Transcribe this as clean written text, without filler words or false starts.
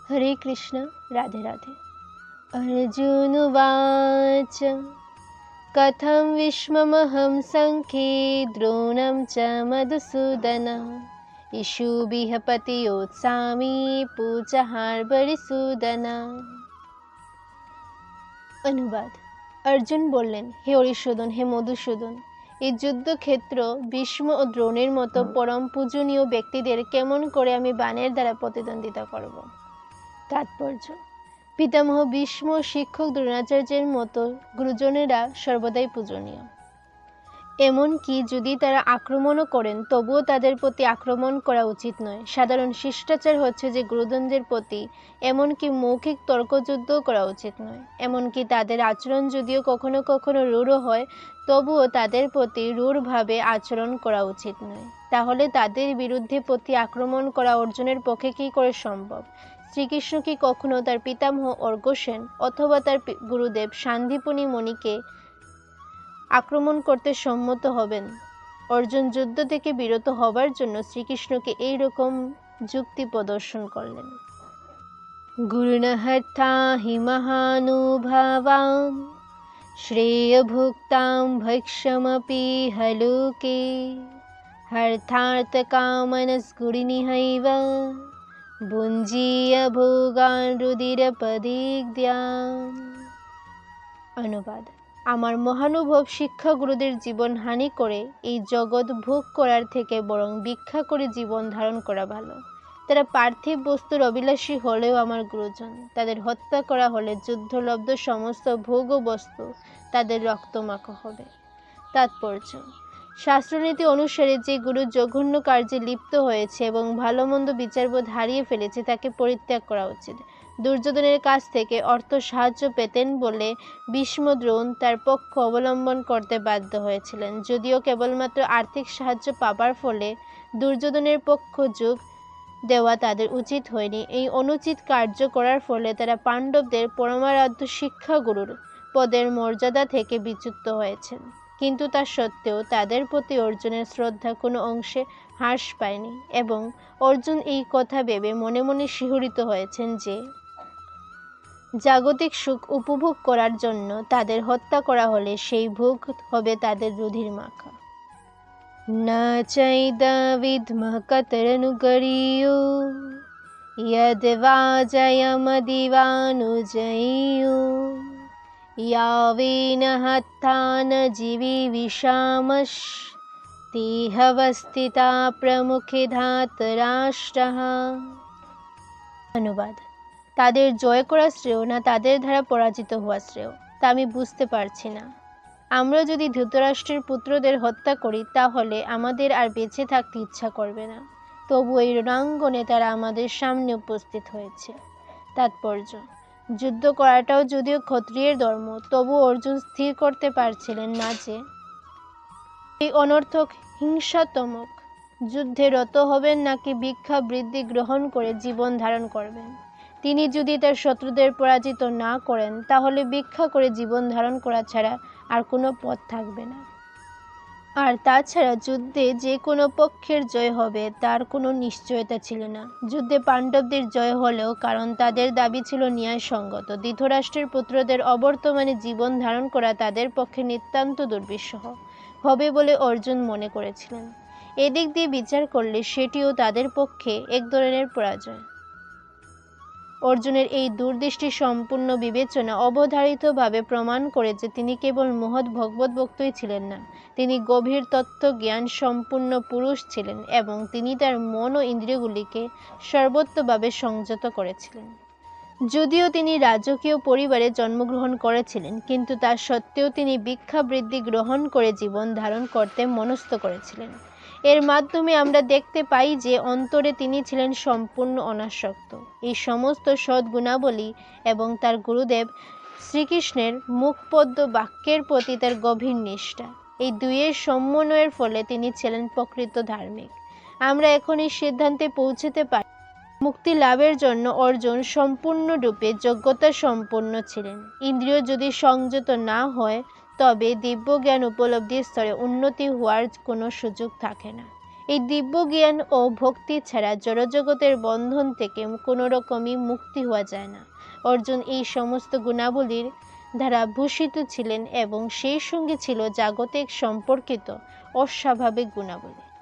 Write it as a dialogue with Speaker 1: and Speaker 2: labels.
Speaker 1: হরে কৃষ্ণ, রাধে রাধে। अर्जुन उवाच कथं विश्वमहं सङ्ख्ये द्रोणं च मधुसूदन इषुभिः पतियोत्सामि पूजहार्बरिसूदन। অনুবাদ। অর্জুন বললেন, হে হরিসূদন, হে মধুসূদন, এই যুদ্ধক্ষেত্র ভীষ্ম ও দ্রোণের মতো পরম পূজনীয় ব্যক্তিদের কেমন করে আমি বাণের দ্বারা প্রতিদ্বন্দ্বিতা করব। তাৎপর্য: পিতামহ ভীষ্ম, শিক্ষক দ্রোণাচার্যের মতো গুরুজনেরা সর্বদাই পূজনীয়। এমনকি যদি তারা আক্রমণও করেন তবুও তাদের প্রতি আক্রমণ করা উচিত নয়। সাধারণ শিষ্টাচার হচ্ছে যে গুরুজনদের প্রতি এমনকি মৌখিক তর্কযুদ্ধও করা উচিত নয়। এমনকি তাদের আচরণ যদিও কখনো কখনো রূঢ় হয় তবুও তাদের প্রতি রূঢ়ভাবে আচরণ করা উচিত নয়। তাহলে তাদের বিরুদ্ধে প্রতি আক্রমণ করা অর্জুনের পক্ষে কী করে সম্ভব? শ্রীকৃষ্ণ কি কখনো তার পিতামহ অর্ঘ্যসেন অথবা তার গুরুদেব সান্দিপনি মুনিকে আক্রমণ করতে সম্মত হবেন? অর্জুন যুদ্ধ থেকে বিরত হবার জন্য শ্রীকৃষ্ণকে এই রকম যুক্তি প্রদর্শন করলেন। গুরুণহর্তা হি মহানুভাবান শ্রেয়ভুক্তাং ভৈক্ষমপি হলোকে হর্থার্থকামনস্গুরিনিহৈব ভুঞ্জীয় ভোগান রুধিরপদিগ্ধ্যান। অনুবাদ: আমার মহানুভব শিক্ষা গুরুদের জীবন হানি করে এই জগৎ ভোগ করার থেকে বরং ভিক্ষা করে জীবন ধারণ করা ভালো। তারা পার্থিব বস্তুর অভিলাষী হলেও আমার গুরুজন। তাদের হত্যা করা হলে যুদ্ধলব্ধ সমস্ত ভোগ ও বস্তু তাদের রক্তমাখা হবে। তাৎপর্য: শাস্ত্রনীতি অনুসারে যে গুরু জঘন্য কার্যে লিপ্ত হয়েছে এবং ভালো মন্দ বিচারবোধ হারিয়ে ফেলেছে তাকে পরিত্যাগ করা উচিত। দুর্যোধনের কাছ থেকে অর্থ সাহায্য পেতেন বলে ভীষ্ম দ্রোণ তার পক্ষ অবলম্বন করতে বাধ্য হয়েছিলেন। যদিও কেবলমাত্র আর্থিক সাহায্য পাবার ফলে দুর্যোধনের পক্ষ যোগ দেওয়া তাদের উচিত হয়নি। এই অনুচিত কার্য করার ফলে তারা পাণ্ডবদের পরমারাধ্য শিক্ষাগুরুর পদের মর্যাদা থেকে বিচ্যুত হয়েছেন। কিন্তু তা সত্ত্বেও তাদের প্রতি অর্জুনের শ্রদ্ধা কোনো অংশে হ্রাস পায়নি এবং অর্জুন এই কথা ভেবে মনে মনে শিহরিত হয়েছেন যে জাগতিক সুখ উপভোগ করার জন্য তাদের হত্যা করা হলে সেই ভোগ হবে তাদের রুধির মাখা। না চাইদা বিদ্মঃ কতরনুগরীয় ইয়দ্বা জয়মদিবানুজয়ীয় ইয়াবেন হত্যা ন জীবিবিষামশ তেহবস্থিতা প্রমুখে ধাতরাষ্ট্রঃ। অনুবাদ: তাদের জয় করা শ্রেয় না তাদের দ্বারা পরাজিত হওয়া শ্রেয়, তা আমি বুঝতে পারছি না। আমরা যদি ধৃতরাষ্ট্রের পুত্রদের হত্যা করি তাহলে আমাদের আর বেঁচে থাকতে ইচ্ছা করবে না। তবু এই রণাঙ্গনে তারা আমাদের সামনে উপস্থিত হয়েছে। তাৎপর্য: যুদ্ধ করাটাও যদিও ক্ষত্রিয়ের ধর্ম, তবু অর্জুন স্থির করতে পারছিলেন না যে এই অনর্থক হিংসাত্মক যুদ্ধে রত হবেন নাকি ভিক্ষা বৃত্তি গ্রহণ করে জীবন ধারণ করবেন। তিনি যদি তার শত্রুদের পরাজিত না করেন তাহলে ভিক্ষা করে জীবন ধারণ করা ছাড়া আর কোনো পথ থাকবে না। আর তাছাড়া যুদ্ধে যে কোনো পক্ষের জয় হবে তার কোনো নিশ্চয়তা ছিল না। যুদ্ধে পাণ্ডবদের জয় হলেও কারণ তাদের দাবি ছিল ন্যায়সঙ্গত। ধৃতরাষ্ট্রের পুত্রদের অবর্তমানে জীবন ধারণ করা তাদের পক্ষে নিতান্ত দুর্বিষহ হবে বলে অর্জুন মনে করেছিলেন। এদিক দিয়ে বিচার করলে সেটিও তাদের পক্ষে এক ধরনের পরাজয়। অর্জুনের এই দূরদৃষ্টি সম্পূর্ণ বিবেচনা অবধারিতভাবে প্রমাণ করে যে তিনি কেবল মহৎ ভগবত ভক্তই ছিলেন না, তিনি গভীর তত্ত্ব জ্ঞান সম্পূর্ণ পুরুষ ছিলেন এবং তিনি তার মন ও ইন্দ্রিয়গুলিকে সর্বত্রভাবে সংযত করেছিলেন। যদিও তিনি রাজকীয় পরিবারে জন্মগ্রহণ করেছিলেন কিন্তু তা সত্ত্বেও তিনি ভিক্ষা বৃত্তি গ্রহণ করে জীবন ধারণ করতে মনস্থ করেছিলেন। এর মাধ্যমে আমরা দেখতে পাই যে অন্তরে তিনি ছিলেন সম্পূর্ণ অনাসক্ত। এই সমস্ত সদ্গুণাবলী এবং তার গুরুদেব শ্রীকৃষ্ণের মুখপদ্য বাক্যের প্রতি তার গভীর নিষ্ঠা, এই দুইয়ের সমন্বয়ের ফলে তিনি ছিলেন প্রকৃত ধার্মিক। আমরা এখন এই সিদ্ধান্তে পৌঁছতে পারি মুক্তি লাভের জন্য অর্জুন সম্পূর্ণরূপে যোগ্যতা সম্পন্ন ছিলেন। ইন্দ্রিয় যদি সংযত না হয় তবে দিব্য জ্ঞান উপলব্ধির স্তরে উন্নতি হওয়ার কোনো সুযোগ থাকে না। এই দিব্য জ্ঞান ও ভক্তি ছাড়া জড়জগতের বন্ধন থেকে কোনো রকমই মুক্তি হওয়া যায় না। অর্জুন এই সমস্ত গুণাবলীর দ্বারা ভূষিত ছিলেন এবং সেই সঙ্গে ছিল জাগতিক সম্পর্কিত অস্বাভাবিক গুণাবলী।